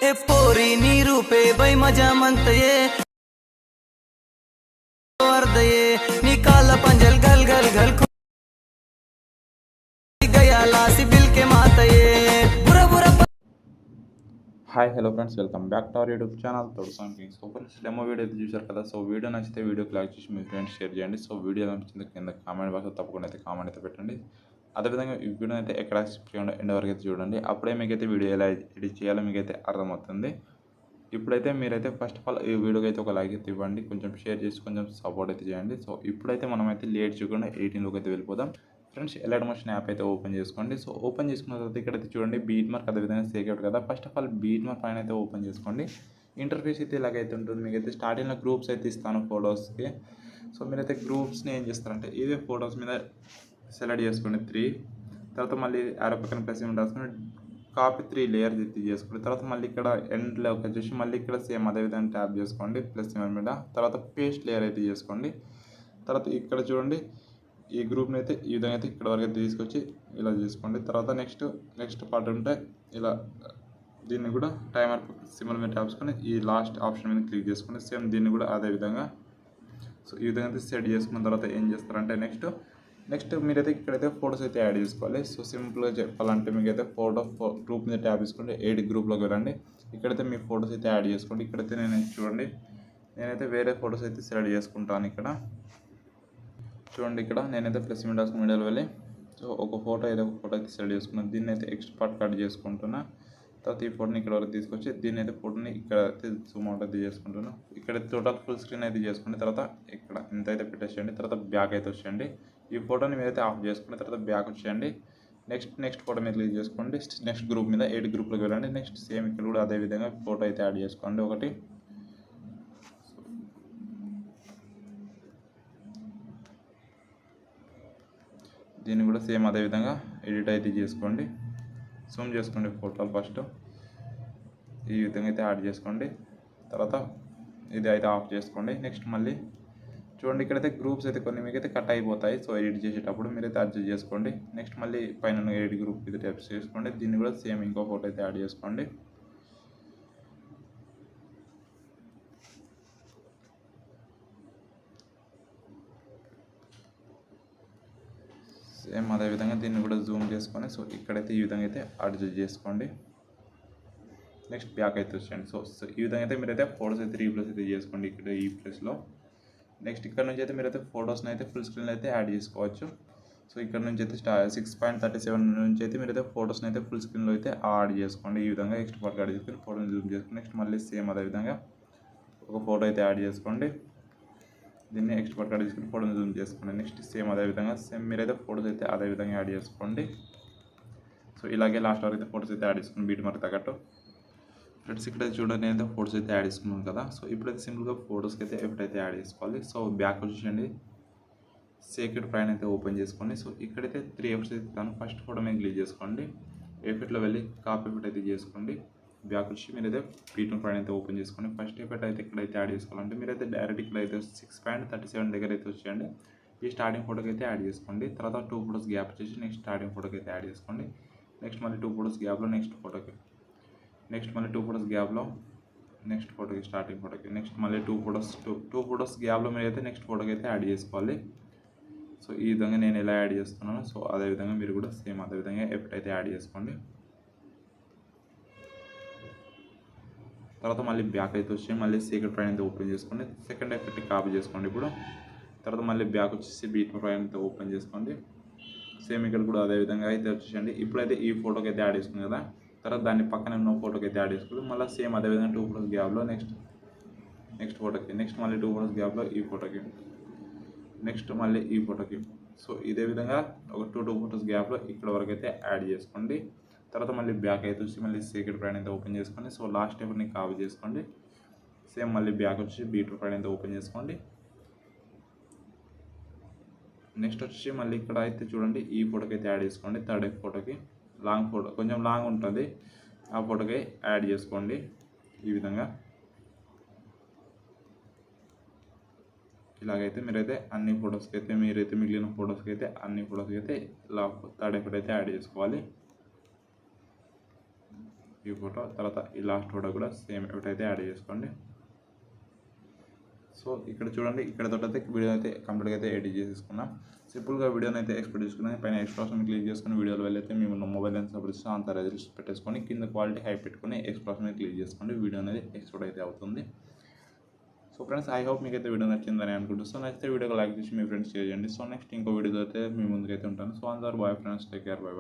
ए पोरी नी रूपे बाई मजा म्हणतये वर्दये निकाल पंजल गल गल गल गया लासी बिल के मातये बुरा बुरा। Hi hello friends, welcome back to our YouTube channel తోడు song. So friends, demo video అయితే చూశారు కదా. సో వీడియో నచ్చితే వీడియోకి లైక్ చేసి మీ ఫ్రెండ్స్ షేర్ చేయండి. సో వీడియో నచ్చింది కింద కామెంట్ బాక్స్లో తప్పకుండా అయితే కామెంట్ అయితే పెట్టండి. అదేవిధంగా ఈ వీడియో అయితే ఎక్కడ స్కిప్ చేయకుండా ఎండ్ వరకు అయితే చూడండి. అప్పుడే మీకైతే వీడియో ఎలా ఎడిట్ చేయాలో మీకైతే అర్థమవుతుంది. ఇప్పుడైతే మీరైతే ఫస్ట్ ఆఫ్ ఆల్ ఈ వీడియోకి అయితే ఒక లైక్ అయితే ఇవ్వండి, కొంచెం షేర్ చేసి కొంచెం సపోర్ట్ అయితే చేయండి. సో ఇప్పుడైతే మనమైతే లేట్ చేయకుండా 18లోకి అయితే వెళ్ళిపోదాం. ఫ్రెండ్స్, ఎలైట్ మోషన్ యాప్ అయితే ఓపెన్ చేసుకోండి. సో ఓపెన్ చేసుకున్న తర్వాత ఇక్కడైతే చూడండి బీట్ మార్క్ అదేవిధంగా సేకేట్ కదా. First of all beat mark పైన అయితే ఓపెన్ చేసుకోండి. ఇంటర్ఫేస్ అయితే ఇలాగైతే ఉంటుంది. మీకైతే స్టార్టింగ్లో గ్రూప్స్ అయితే ఇస్తాను ఫొటోస్కి. సో మీరైతే గ్రూప్స్ని ఏం చేస్తారంటే ఇదే ఫొటోస్ మీద సెలెక్ట్ చేసుకోండి 3. తర్వాత మళ్ళీ ఆరో పక్కన ప్లస్ ఏమి రాసుకొని కాపీ 3 లేయర్స్ అయితే చేసుకోండి. తర్వాత మళ్ళీ ఇక్కడ ఎండ్లో వచ్చేసి మళ్ళీ ఇక్కడ సేమ్ అదేవిధంగా ట్యాప్ చేసుకోండి ప్లస్ మీద. తర్వాత పేస్ట్ లేయర్ అయితే చేసుకోండి. తర్వాత ఇక్కడ చూడండి ఈ గ్రూప్ని అయితే ఈ విధంగా అయితే ఇక్కడ వరకు అయితే తీసుకొచ్చి ఇలా చేసుకోండి. తర్వాత నెక్స్ట్ పార్ట్ ఉంటే ఇలా దీన్ని కూడా టైమర్ సింబల్ మీద ట్యాప్ చేసుకొని ఈ లాస్ట్ ఆప్షన్ మీద క్లిక్ చేసుకోండి. సేమ్ దీన్ని కూడా అదే విధంగా సో ఈ విధంగా అయితే సెట్ చేసుకున్న తర్వాత ఏం చేస్తారంటే నెక్స్ట్ మీరైతే ఇక్కడైతే ఫొటోస్ అయితే యాడ్ చేసుకోవాలి. సో సింపుల్గా చెప్పాలంటే మీకైతే ఫోటో గ్రూప్ మీద ట్యాప్ చేసుకోండి. 8 గ్రూప్లోకి వెళ్ళండి. ఇక్కడైతే మీ ఫొటోస్ అయితే యాడ్ చేసుకోండి. ఇక్కడైతే నేనైతే వేరే ఫొటోస్ అయితే సెలెక్ట్ చేసుకుంటాను. ఇక్కడ చూడండి, ఇక్కడ నేనైతే ప్లస్ మీడియాలో వెళ్ళి సో ఒక ఫోటో అయితే సెలెక్ట్ చేసుకున్నాను. దీన్ని అయితే ఎక్స్ట్రా కట్ చేసుకుంటున్నా. తర్వాత ఈ ఫోటోని ఇక్కడ వరకు తీసుకొచ్చి దీన్ని అయితే ఫోటోని ఇక్కడ అయితే జూమ్ అవుట్ అయితే చేసుకుంటున్నాను. ఇక్కడ టోటల్ ఫుల్ స్క్రీన్ అయితే చేసుకోండి. తర్వాత ఇక్కడ ఇంత అయితే పెట్టేసేయండి. తర్వాత బ్యాక్ అయితే వచ్చేయండి. ఈ ఫోటోని మీరైతే ఆఫ్ చేసుకుని తర్వాత బ్యాక్ వచ్చేయండి. నెక్స్ట్ ఫోటో మీద క్లిక్ చేసుకోండి. నెక్స్ట్ గ్రూప్ మీద 8 గ్రూప్లోకి వెళ్ళండి. నెక్స్ట్ సేమ్ ఇక్కడ కూడా అదే విధంగా ఫోటో అయితే యాడ్ చేసుకోండి ఒకటి. దీన్ని కూడా సేమ్ అదేవిధంగా ఎడిట్ అయితే చేసుకోండి. జూమ్ చేసుకోండి ఫోటోలు ఫస్ట్ ఈ విధంగా అయితే యాడ్ చేసుకోండి. తర్వాత ఇది అయితే ఆఫ్ చేసుకోండి. నెక్స్ట్ మళ్ళీ చూడండి ఇక్కడైతే గ్రూప్స్ అయితే కొన్ని మీకైతే కట్ అయిపోతాయి. సో ఎడిట్ చేసేటప్పుడు మీరైతే అడ్జస్ట్ చేసుకోండి. నెక్స్ట్ మళ్ళీ పైన ఎడిట్ గ్రూప్ ఇది టైప్ చేసుకోండి. దీన్ని కూడా సేమ్ ఇంకో ఫోటో అయితే యాడ్ చేసుకోండి. సేమ్ అదేవిధంగా దీన్ని కూడా జూమ్ చేసుకొని సో ఇక్కడైతే ఈ విధంగా అయితే అడ్జస్ట్ చేసుకోండి. నెక్స్ట్ బ్యాక్ అయితే వచ్చేయండి. సో ఈ విధంగా అయితే మీరైతే ఫోటోస్ అయితే రీప్లేస్ అయితే చేసుకోండి ఇక్కడ ఈ ప్లేస్లో. నెక్స్ట్ ఇక్కడ నుంచి అయితే మీరైతే ఫొటోస్ని అయితే ఫుల్ స్క్రీన్లో అయితే యాడ్ చేసుకోవచ్చు. సో ఇక్కడ నుంచి అయితే 6.37 నుంచి అయితే మీరైతే ఫొటోస్ని అయితే ఫుల్ స్క్రీన్లో అయితే యాడ్ చేసుకోండి. ఈ విధంగా ఎక్స్ట్రా పార్ట్ యాడ్ చేసుకొని ఫోటోని జూమ్ చేసుకోండి. నెక్స్ట్ మళ్ళీ సేమ్ అదేవిధంగా ఒక ఫోటో అయితే యాడ్ చేసుకోండి. దీన్ని ఎక్స్ట్రా పార్ట్ యాడ్ చేసుకొని ఫోటోని జూమ్ చేసుకోండి. నెక్స్ట్ సేమ్ అదేవిధంగా మీరైతే ఫోటోస్ అయితే అదేవిధంగా యాడ్ చేసుకోండి. సో ఇలాగే లాస్ట్ వరకు అయితే ఫోటోస్ అయితే యాడ్ చేసుకోండి బీట్ మార్క్ తగ్గట్టు. ఫ్రెండ్స్, ఇక్కడ చూడండి నేనైతే ఫోటోస్ అయితే యాడ్ చేసుకున్నాను కదా. సో ఇప్పుడైతే సింపుల్గా ఫోటోస్కి అయితే ఎఫెక్ట్ అయితే యాడ్ చేసుకోవాలి. సో బ్యాక్ వచ్చేయండి, సేకెట్ పైన అయితే ఓపెన్ చేసుకోండి. సో ఇక్కడైతే 3 ఎఫెక్ట్స్ అయితే ఇస్తాను. ఫస్ట్ ఫోటో మీద క్లిక్ చేసుకోండి. ఎఫెక్ట్లో వెళ్ళి కాపీ ఎఫెక్ట్ అయితే చేసుకోండి. బ్యాక్ వచ్చి మీరైతే బీట్ పైన అయితే ఓపెన్ చేసుకోండి. ఫస్ట్ ఎఫెక్ట్ అయితే ఇక్కడైతే యాడ్ చేసుకోవాలంటే మీరైతే డైరెక్ట్ ఇక్కడైతే 6.37 దగ్గర అయితే వచ్చేయండి. ఈ స్టార్టింగ్ ఫోటోకి అయితే యాడ్ చేసుకోండి. తర్వాత 2 ఫోటోస్ గ్యాప్ వచ్చేసి నెక్స్ట్ స్టార్టింగ్ ఫోటోకి అయితే యాడ్ చేసుకోండి. నెక్స్ట్ మళ్ళీ 2 ఫోటోస్ గ్యాప్లో నెక్స్ట్ ఫోటోకి, నెక్స్ట్ మళ్ళీ 2 ఫోటోస్ గ్యాప్లో నెక్స్ట్ ఫోటోకి స్టార్టింగ్ ఫోటోకి, నెక్స్ట్ మళ్ళీ 2 ఫోటోస్ గ్యాప్లో మీరైతే నెక్స్ట్ ఫోటోకి అయితే యాడ్ చేసుకోవాలి. సో ఈ విధంగా నేను ఎలా యాడ్ చేస్తున్నాను సో అదేవిధంగా మీరు కూడా సేమ్ అదేవిధంగా ఎఫెక్ట్ అయితే యాడ్ చేసుకోండి. తర్వాత మళ్ళీ బ్యాక్ అయితే వచ్చి మళ్ళీ సీక్రెట్ పైన అయితే ఓపెన్ చేసుకోండి. సెకండ్ ఎఫెక్ట్ కాపీ చేసుకోండి ఇప్పుడు. తర్వాత మళ్ళీ బ్యాక్ వచ్చేసి బీట్ పైన అయితే ఓపెన్ చేసుకోండి. సేమ్ ఇక్కడ కూడా అదేవిధంగా అయితే వచ్చేసండి. ఇప్పుడైతే ఈ ఫోటోకి అయితే యాడ్ చేసుకుంది కదా. తర్వాత దాన్ని పక్కన ఉన్న ఫోటోకి అయితే యాడ్ చేసుకోండి. మళ్ళీ సేమ్ అదేవిధంగా 2 ఫోటోస్ గ్యాప్లో నెక్స్ట్ ఫోటోకి, నెక్స్ట్ మళ్ళీ 2 ఫోటోస్ గ్యాప్లో ఈ ఫోటోకి, నెక్స్ట్ మళ్ళీ ఈ ఫోటోకి. సో ఇదే విధంగా ఒక 2 ఫోటోస్ గ్యాప్లో ఇక్కడ వరకు అయితే యాడ్ చేసుకోండి. తర్వాత మళ్ళీ బ్యాక్ అయితే వచ్చి మళ్ళీ సీక్రెట్ పైన అయితే ఓపెన్ చేసుకోండి. సో లాస్ట్ ఎఫెక్ట్ని కాపీ చేసుకోండి. సేమ్ మళ్ళీ బ్యాక్ వచ్చి బీట్ పైన అయితే ఓపెన్ చేసుకోండి. నెక్స్ట్ వచ్చి మళ్ళీ ఇక్కడ అయితే చూడండి ఈ ఫోటోకి అయితే యాడ్ చేసుకోండి. థర్డ్ ఫోటోకి లాంగ్ ఫోటో కొంచెం లాంగ్ ఉంటుంది, ఆ ఫోటోకి యాడ్ చేసుకోండి. ఈ విధంగా ఇలాగైతే మీరైతే అన్ని ఫొటోస్కి అయితే మిగిలిన ఫొటోస్కి అయితే అన్ని ఫొటోస్కి అయితే ఇలా థర్డ్ ఎఫెక్ట్ అయితే యాడ్ చేసుకోవాలి. ఈ ఫోటో, తర్వాత ఈ లాస్ట్ ఫోటో కూడా సేమ్ ఒకటైతే యాడ్ చేసుకోండి. సో ఇక్కడ చూడండి, ఇక్కడ తోటైతే వీడియో అయితే కంప్లీట్గా అయితే ఎడిట్ చేసేసుకున్నాం. సింపుల్గా వీడియోని అయితే ఎక్స్పోర్ట్ చేసుకుని పైన ఎక్స్ప్రెషన్ క్లిక్ చేసుకుని వీడియోలో వెళ్ళైతే మేము మొబైల్ ఎంత సపోర్ట్ ఇస్తే అంత రెజల్యూషన్ పెట్టేసుకొని కింద క్వాలిటీ హై పెట్టుకుని ఎక్స్ప్రెషన్ క్లిక్ చేసుకోండి. వీడియో అనేది ఎక్స్పోర్ట్ అయితే అవుతుంది. సో ఫ్రెండ్స్, ఐ హోప్ మీకైతే వీడియో నచ్చిందని అనుకుంటున్నాను. సో నచ్చితే వీడియోకి లైక్ చేసి మీ ఫ్రెండ్స్ షేర్ చేయండి. సో నెక్స్ట్ ఇంకో వీడియోతో అయితే మీ ముందుకైతే ఉంటాను. సో అందరూ bye friends, take care, bye.